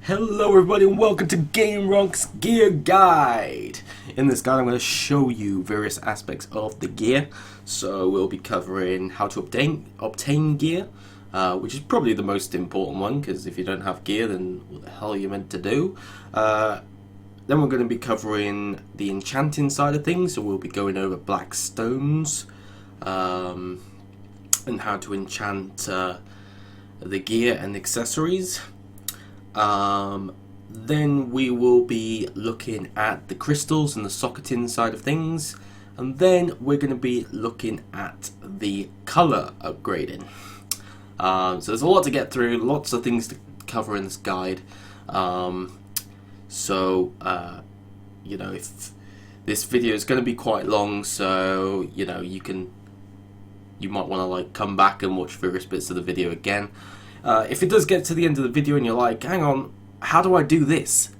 Hello everybody and welcome to GameRonk's Gear Guide. In this guide I'm going to show you various aspects of the gear. So we'll be covering how to obtain gear, which is probably the most important one, because if you don't have gear then what the hell are you meant to do? Then we're going to be covering the enchanting side of things, so we'll be going over black stones and how to enchant the gear and accessories. Then we will be looking at the crystals and the socketing side of things, and then we're going to be looking at the color upgrading. So there's a lot to get through, lots of things to cover in this guide. You know, if this video is going to be quite long, so you know you might want to like come back and watch various bits of the video again. If it does get to the end of the video and you're like, hang on, how do I do this?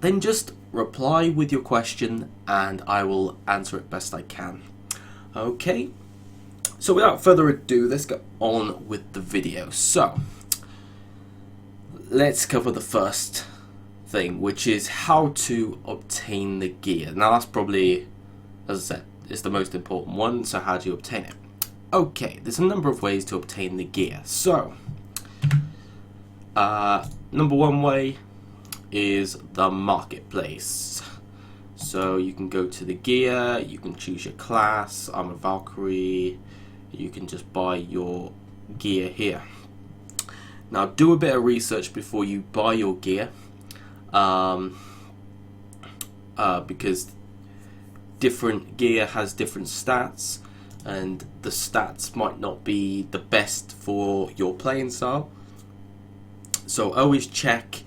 Then just reply with your question and I will answer it best I can. Okay, so without further ado, let's get on with the video. So, let's cover the first thing, which is how to obtain the gear. Now that's probably, as I said, is the most important one, so how do you obtain it? Okay, there's a number of ways to obtain the gear. So, number one way is the marketplace. So you can go to the gear, you can choose your class. I'm a Valkyrie. You can just buy your gear here. Now do a bit of research before you buy your gear, because different gear has different stats, and the stats might not be the best for your playing style. So always check,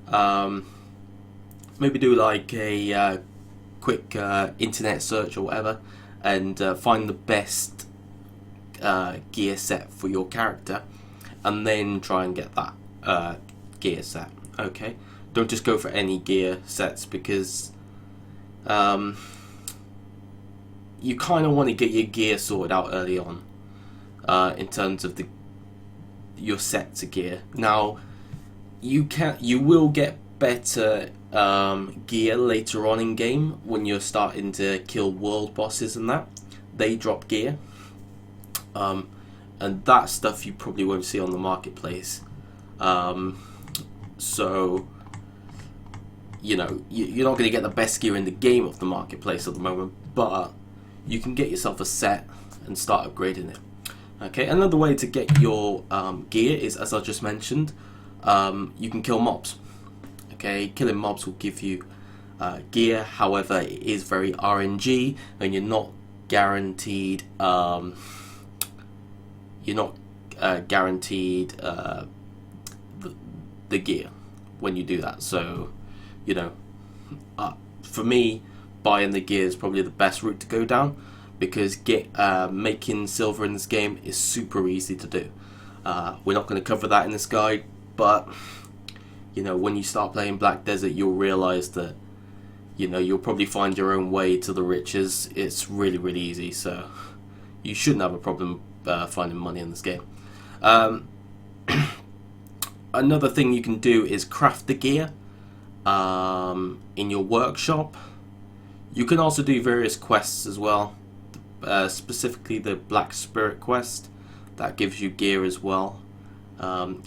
maybe do like a quick internet search or whatever, and find the best gear set for your character, and then try and get that gear set. Okay, don't just go for any gear sets, because you kind of want to get your gear sorted out early on, in terms of your sets of gear. Now, you will get better gear later on in game when you're starting to kill world bosses and that. They drop gear, and that stuff you probably won't see on the marketplace. So you know, you're not going to get the best gear in the game off the marketplace at the moment, but you can get yourself a set and start upgrading it. Okay, another way to get your gear is, as I just mentioned, you can kill mobs. Okay, killing mobs will give you gear. However, it is very RNG, and you're not guaranteed. The gear when you do that. So, you know, for me, buying the gear is probably the best route to go down, because making silver in this game is super easy to do. We're not going to cover that in this guide, but you know, when you start playing Black Desert, you'll realize that, you know, you'll probably find your own way to the riches. It's really, really easy, so you shouldn't have a problem finding money in this game. Another thing you can do is craft the gear in your workshop. You can also do various quests as well, specifically the Black Spirit quest that gives you gear as well.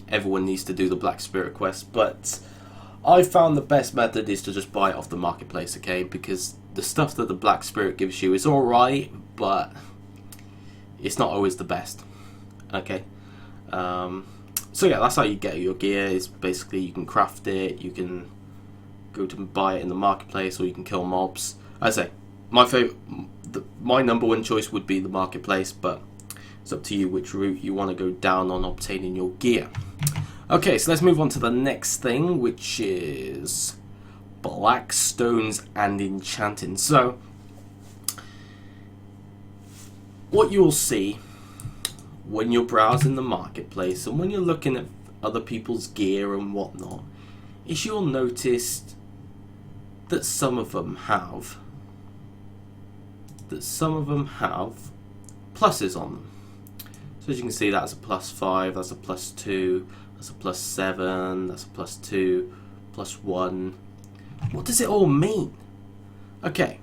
Everyone needs to do the Black Spirit quest, but I found the best method is to just buy it off the marketplace, okay? Because the stuff that the Black Spirit gives you is alright, but it's not always the best, okay? So yeah, that's how you get your gear. Is basically you can craft it, you can go to buy it in the marketplace, or you can kill mobs. I say my number one choice would be the marketplace, but it's up to you which route you want to go down on obtaining your gear. Okay, so let's move on to the next thing, which is black stones and enchanting. So, what you'll see when you're browsing the marketplace and when you're looking at other people's gear and whatnot, is you'll notice that some of them have pluses on them. So as you can see, that's a +5, that's a +2, that's a +7, that's a +2, +1. What does it all mean? Okay,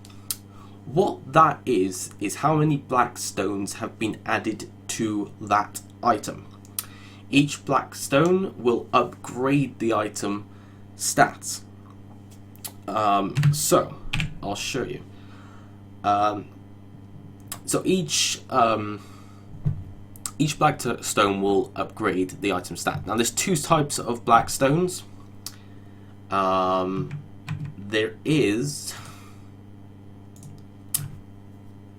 what that is how many black stones have been added to that item. Each black stone will upgrade the item stats. So I'll show you. So each black stone will upgrade the item stat. Now there's two types of black stones. There is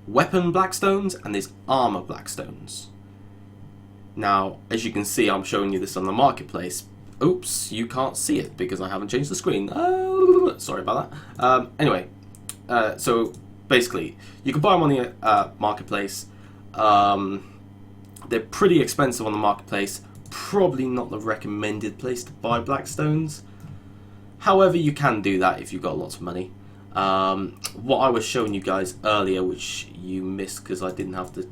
weapon black stones and there's armor black stones. Now, as you can see, I'm showing you this on the marketplace. Oops, you can't see it because I haven't changed the screen. Oh, sorry about that. Anyway, so basically, you can buy them on the marketplace. They're pretty expensive on the marketplace. Probably not the recommended place to buy black stones. However, you can do that if you've got lots of money. What I was showing you guys earlier, which you missed because I didn't have the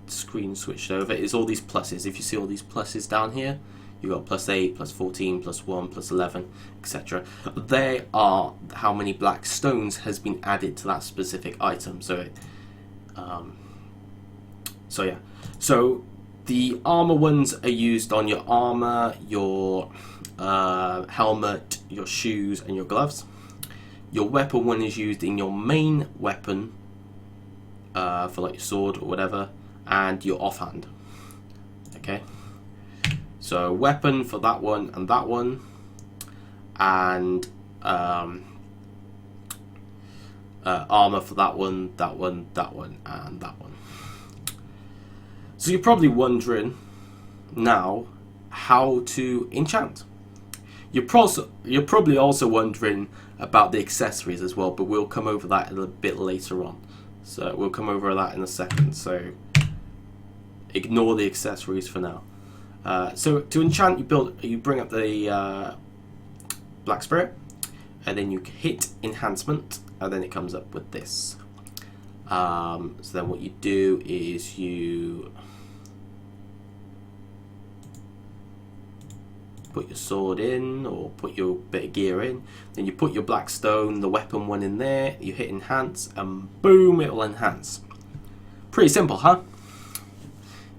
screen switched over, is all these pluses. If you see all these pluses down here, you've got +8, +14, +1, +11, etc. They are how many black stones has been added to that specific item. So, yeah. So the armor ones are used on your armor, your helmet, your shoes, and your gloves. Your weapon one is used in your main weapon, for like your sword or whatever, and your offhand. Okay. So weapon for that one, and armor for that one, and that one. So you're probably wondering now how to enchant. You're probably also wondering about the accessories as well, but we'll come over that a little bit later on. So we'll come over that in a second. So ignore the accessories for now. So to enchant, you bring up the Black Spirit, and then you hit enhancement, and then it comes up with this. So then what you do is you put your sword in, or put your bit of gear in, then you put your black stone, the weapon one in there, you hit enhance, and boom, it will enhance. Pretty simple, huh?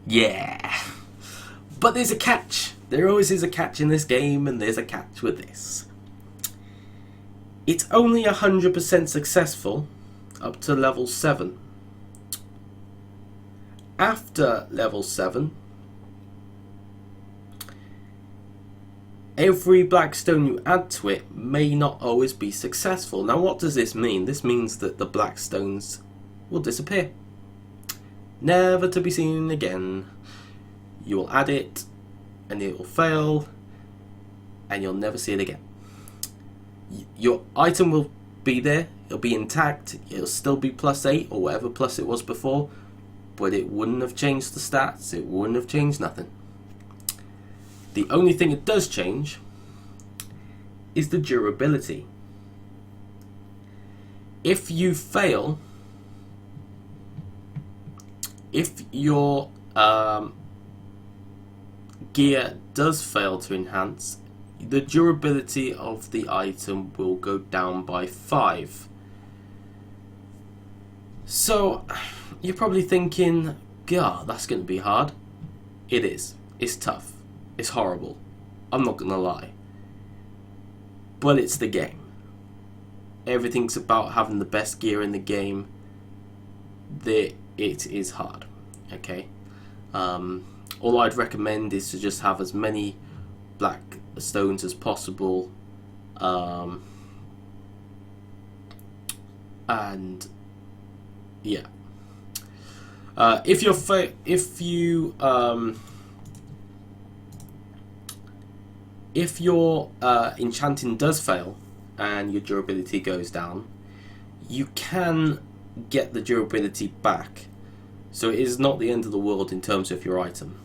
Yeah. But there's a catch. There always is a catch in this game, and there's a catch with this. It's only 100% successful up to level 7. After level 7, every black stone you add to it may not always be successful. Now what does this mean? This means that the black stones will disappear. Never to be seen again. You will add it and it will fail and you'll never see it again. Your item will be there, it'll be intact, it'll still be +8 or whatever plus it was before, but it wouldn't have changed the stats, it wouldn't have changed nothing. The only thing it does change is the durability. If you fail, if your gear does fail to enhance, the durability of the item will go down by 5. So you're probably thinking, God, that's going to be hard. It is. It's tough. It's horrible. I'm not going to lie. But it's the game. Everything's about having the best gear in the game. It is hard. Okay? All I'd recommend is to just have as many black stones as possible, and yeah, if your enchanting does fail and your durability goes down, you can get the durability back, so it is not the end of the world in terms of your item.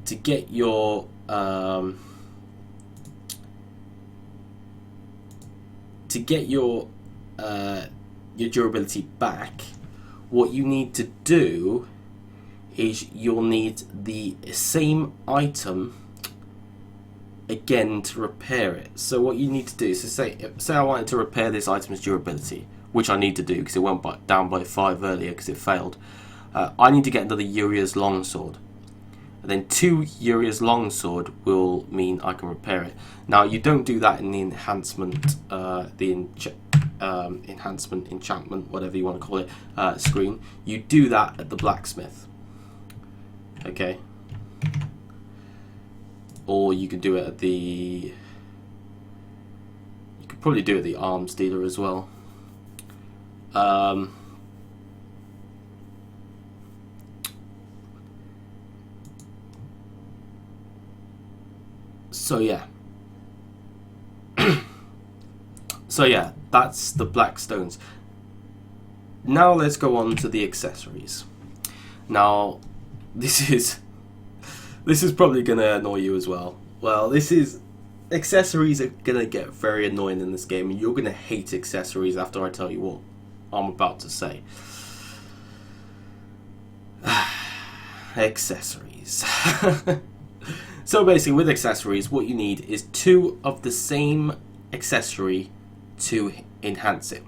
To get your durability back, what you need to do is you'll need the same item again to repair it. So what you need to do is to say I wanted to repair this item's durability, which I need to do because it went down by 5 earlier because it failed. I need to get another Uria's Longsword. And then 2 Uria's Longsword will mean I can repair it. Now you don't do that in the enhancement, enchantment, whatever you want to call it, screen. You do that at the blacksmith. Okay. Or you could do it at the... You could probably do it at the arms dealer as well. So yeah. So yeah, that's the black stones. Now let's go on to the accessories. Now, this is probably going to annoy you as well. Well, accessories are going to get very annoying in this game, and you're going to hate accessories after I tell you what I'm about to say. Accessories. So basically, with accessories, what you need is 2 of the same accessory to enhance it.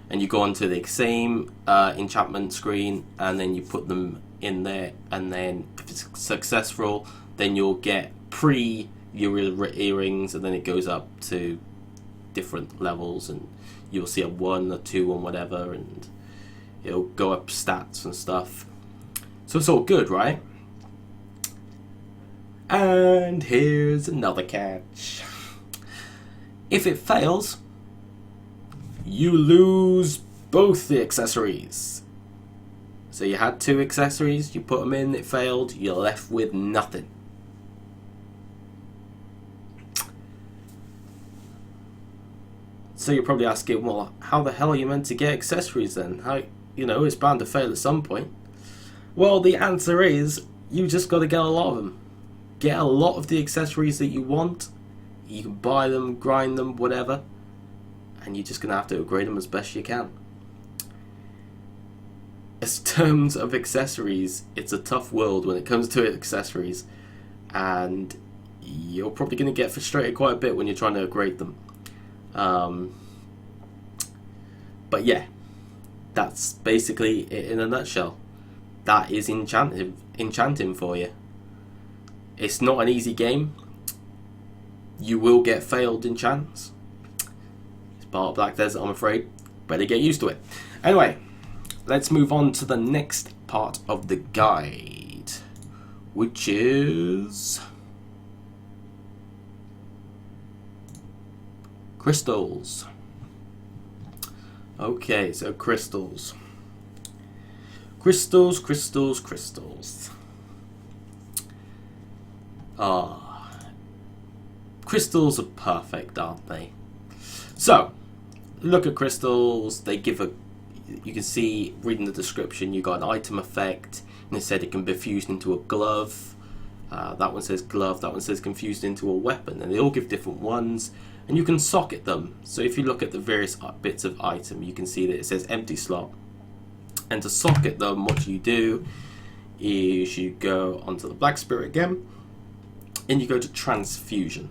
And you go onto the same enchantment screen, and then you put them in there, and then if it's successful, then you'll get earrings, and then it goes up to different levels, and you'll see a 1 or 2 and whatever, and it'll go up stats and stuff. So it's all good, right? And here's another catch. If it fails, you lose both the accessories. So you had 2 accessories, you put them in, it failed, you're left with nothing. So you're probably asking, well, how the hell are you meant to get accessories then? How, it's bound to fail at some point. Well, the answer is, you just got to get a lot of them. Get a lot of the accessories that you want. You can buy them, grind them, whatever. And you're just going to have to upgrade them as best you can. As terms of accessories, it's a tough world when it comes to accessories. And you're probably going to get frustrated quite a bit when you're trying to upgrade them. But yeah, that's basically it in a nutshell. That is enchanting for you. It's not an easy game. You will get failed enchants. It's part of Black Desert, I'm afraid. Better get used to it. Anyway, let's move on to the next part of the guide, which is crystals. Okay, so crystals. Crystals. Crystals are perfect, aren't they? So, look at crystals. They give you can see, reading the description, you got an item effect, and it said it can be fused into a glove. That one says glove, that one says confused into a weapon, and they all give different ones, and you can socket them. So if you look at the various bits of item, you can see that it says empty slot. And to socket them, what you do is you go onto the Black Spirit again, and you go to transfusion.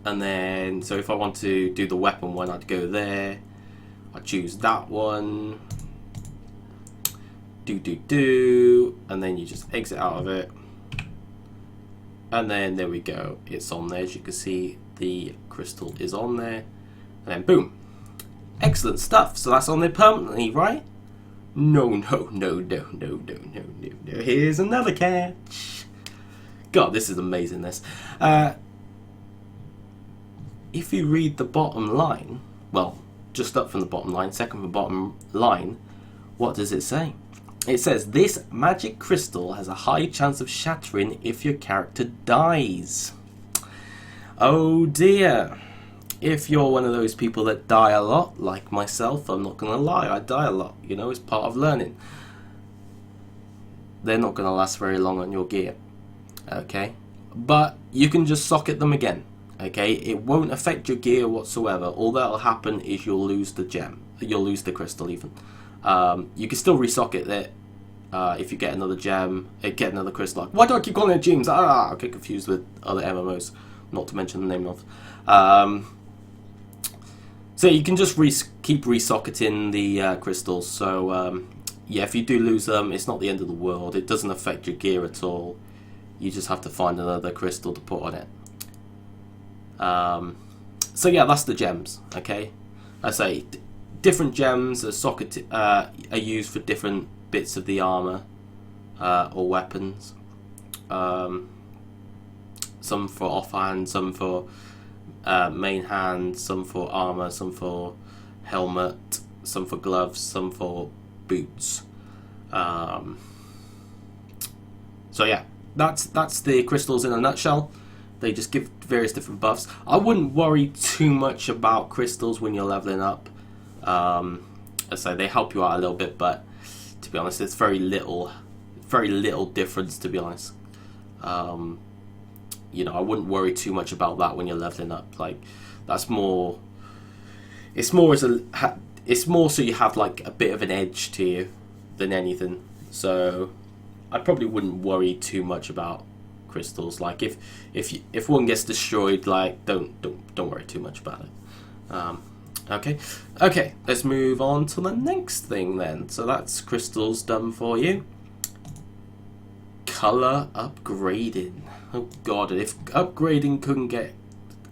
And then, so if I want to do the weapon one, I'd go there, I choose that one, and then you just exit out of it, and then there we go, it's on there. As you can see, the crystal is on there, and then boom, excellent stuff. So that's on there permanently, right? No, here's another catch. God, this is amazing, this. If you read the bottom line, well, just up from the bottom line, second from the bottom line, what does it say? It says, this magic crystal has a high chance of shattering if your character dies. Oh dear. If you're one of those people that die a lot, like myself, I'm not going to lie, I die a lot. It's part of learning. They're not going to last very long on your gear. Okay? But you can just socket them again. Okay, it won't affect your gear whatsoever. All that'll happen is you'll lose the gem. You'll lose the crystal even. You can still resocket it if you get another gem, get another crystal. Like, why do I keep calling it gems? I get confused with other MMOs, not to mention the name of. So you can just keep resocketing the crystals. So yeah, if you do lose them, it's not the end of the world. It doesn't affect your gear at all. You just have to find another crystal to put on it. So yeah, that's the gems. Okay, I say different gems are used for different bits of the armor or weapons. Some for offhand, some for main hand, some for armor, some for helmet, some for gloves, some for boots. So yeah, that's the crystals in a nutshell. They just give various different buffs. I wouldn't worry too much about crystals when you're leveling up. I say they help you out a little bit, but to be honest, it's very little difference. To be honest, you know, I wouldn't worry too much about that when you're leveling up. Like, that's more. It's more so you have like a bit of an edge to you than anything. So I probably wouldn't worry too much about crystals. Like, if one gets destroyed, like, don't worry too much about it. Okay, let's move on to the next thing then. So that's crystals done for you. Color upgrading. Oh god, if upgrading couldn't get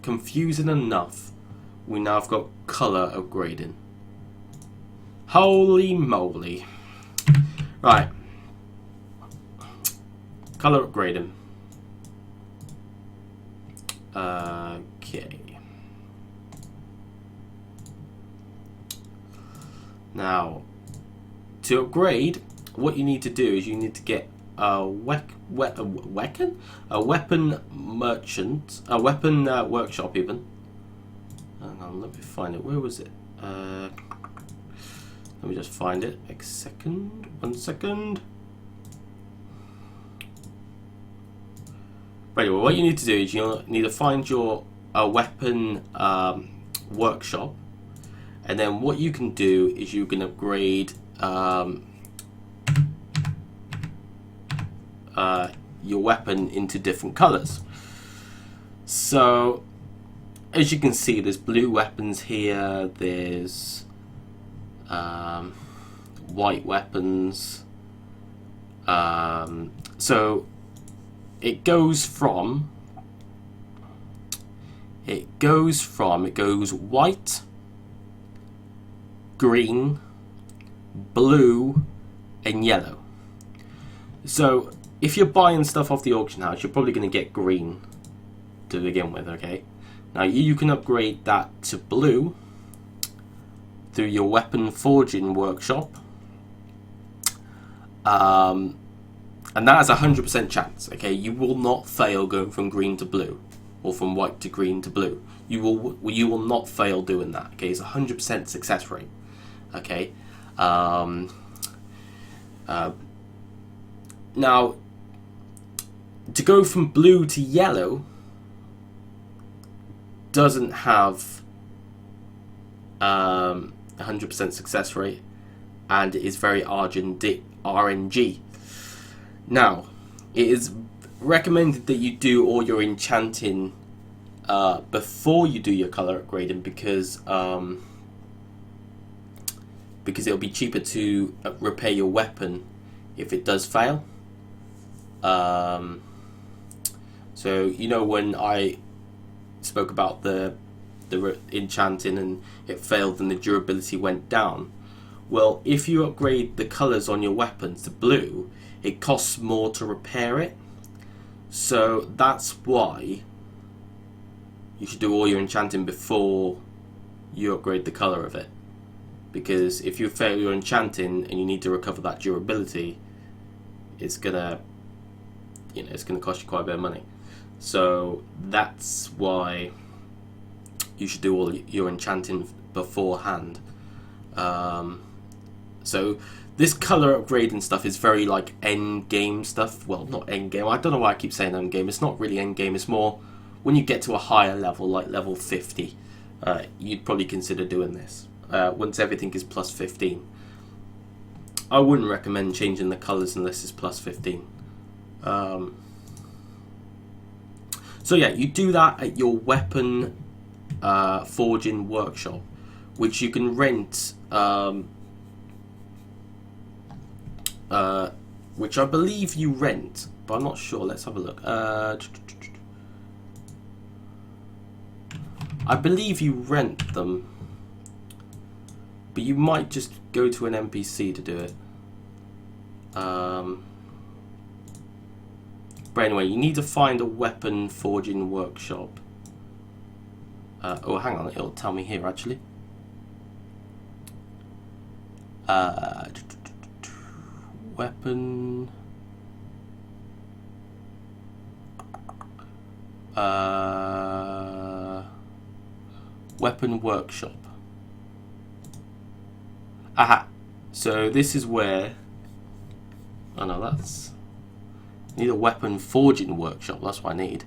confusing enough, we now have got color upgrading. Holy moly. Right. Color upgrading. Okay. Now, to upgrade, what you need to do is you need to get a weapon merchant, a weapon workshop even. Hang on, let me find it. Where was it? Let me just find it. One second. Right, well, what you need to do is you need to find your weapon workshop, and then what you can do is you can upgrade your weapon into different colors. So, as you can see, there's blue weapons here. There's white weapons. So it goes white, green, blue, and yellow. So if you're buying stuff off the auction house, you're probably going to get green to begin with. Okay, now you can upgrade that to blue through your weapon forging workshop, and that has a 100% chance. Okay, you will not fail going from green to blue, or from white to green to blue. You will not fail doing that. Okay, it's a 100% success rate. Okay, now to go from blue to yellow doesn't have 100% success rate, and it is very RNG. Now, it is recommended that you do all your enchanting before you do your color upgrading, because it'll be cheaper to repair your weapon if it does fail. So you know, when I spoke about the enchanting and it failed and the durability went down, well, if you upgrade the colors on your weapons to blue, it costs more to repair it. So that's why you should do all your enchanting before you upgrade the color of it, because if you fail your enchanting and you need to recover that durability, it's gonna cost you quite a bit of money. So that's why you should do all your enchanting beforehand. So this color upgrading stuff is very like end game stuff. Well, not end game. I don't know why I keep saying end game. It's not really end game. It's more when you get to a higher level, like level 50. You'd probably consider doing this once everything is plus 15. I wouldn't recommend changing the colours unless it's plus 15. So yeah, you do that at your weapon forging workshop, which you can rent, which I believe you rent, but I'm not sure. Let's have a look. I believe you rent them, but you might just go to an NPC to do it. But anyway, you need to find a weapon forging workshop. Oh, hang on, it'll tell me here actually. Weapon. Weapon workshop. Aha! So this is where. Oh no, that's. I need a weapon forging workshop. That's what I need.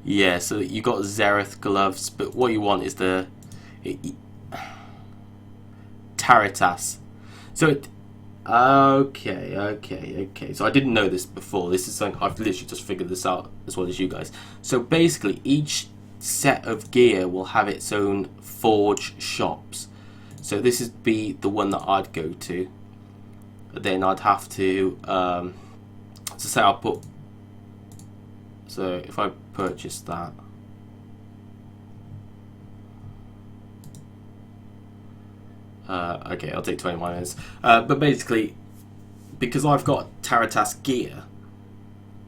Yeah, so you got Xerath gloves, but what you want is the Taritas. So it. Okay. So I didn't know this before. This is something I've literally just figured this out as well as you guys. So basically, each set of gear will have its own forge shops. So this would be the one that I'd go to. Then I'd have to. So say I'll put. So if I purchase that. Okay, I'll take 20 minutes. But basically, because I've got Taritas gear,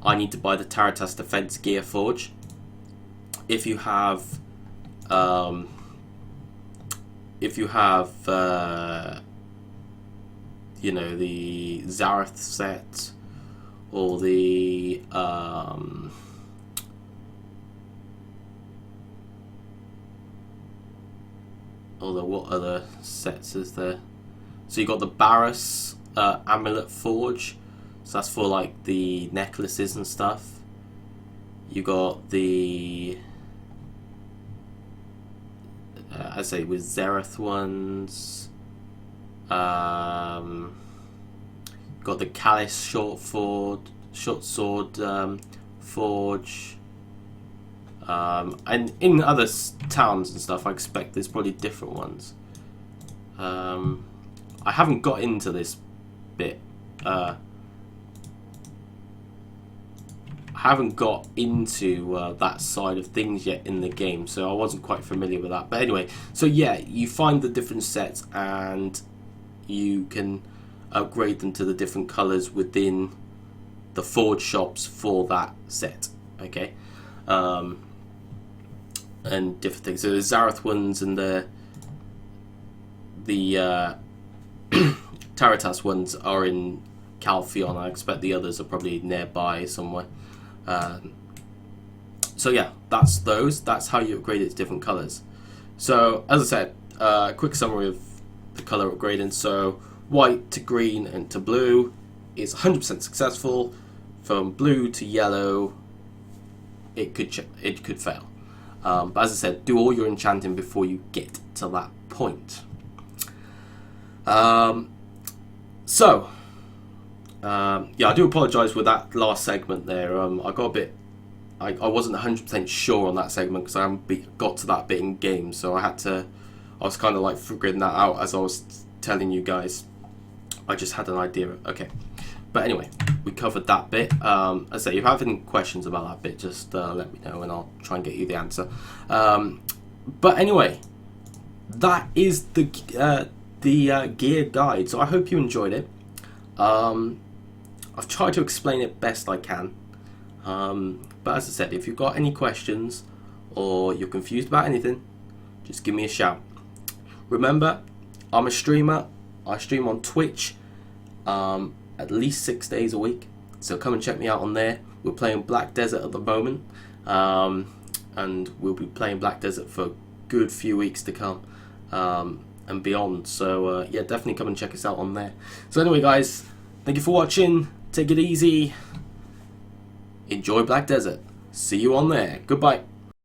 I need to buy the Taritas Defense Gear Forge. If you have, you know, the Xerath set, or the, although what other sets is there? So you got the Barus Amulet Forge, so that's for like the necklaces and stuff. You got the, I say with Xerath ones. Got the Callus short sword forge. And in other towns and stuff, I expect there's probably different ones. I haven't got into this bit. I haven't got into that side of things yet in the game, so I wasn't quite familiar with that. But anyway, so yeah, you find the different sets and you can upgrade them to the different colours within the forge shops for that set. Okay. And different things. So the Xerath ones and the Taritas ones are in Calpheon. I expect the others are probably nearby somewhere. So yeah, that's those. That's how you upgrade it to different colours. So as I said, quick summary of the colour upgrading. So white to green and to blue is 100% successful. From blue to yellow, it could fail. But as I said, do all your enchanting before you get to that point. Yeah, I do apologise with that last segment there. I got a bit, I wasn't 100% sure on that segment because I haven't got to that bit in game, so I was kind of like figuring that out as I was telling you guys. I just had an idea. Okay. But anyway, we covered that bit. As I say, if you have any questions about that bit, just let me know and I'll try and get you the answer. But anyway, that is the gear guide. So I hope you enjoyed it. I've tried to explain it best I can. But as I said, if you've got any questions or you're confused about anything, just give me a shout. Remember, I'm a streamer. I stream on Twitch. At least 6 days a week, so come and check me out on there. We're playing Black Desert at the moment, and we'll be playing Black Desert for a good few weeks to come. and beyond. So yeah, definitely come and check us out on there. So anyway, guys, thank you for watching. Take it easy. Enjoy Black Desert. See you on there. Goodbye.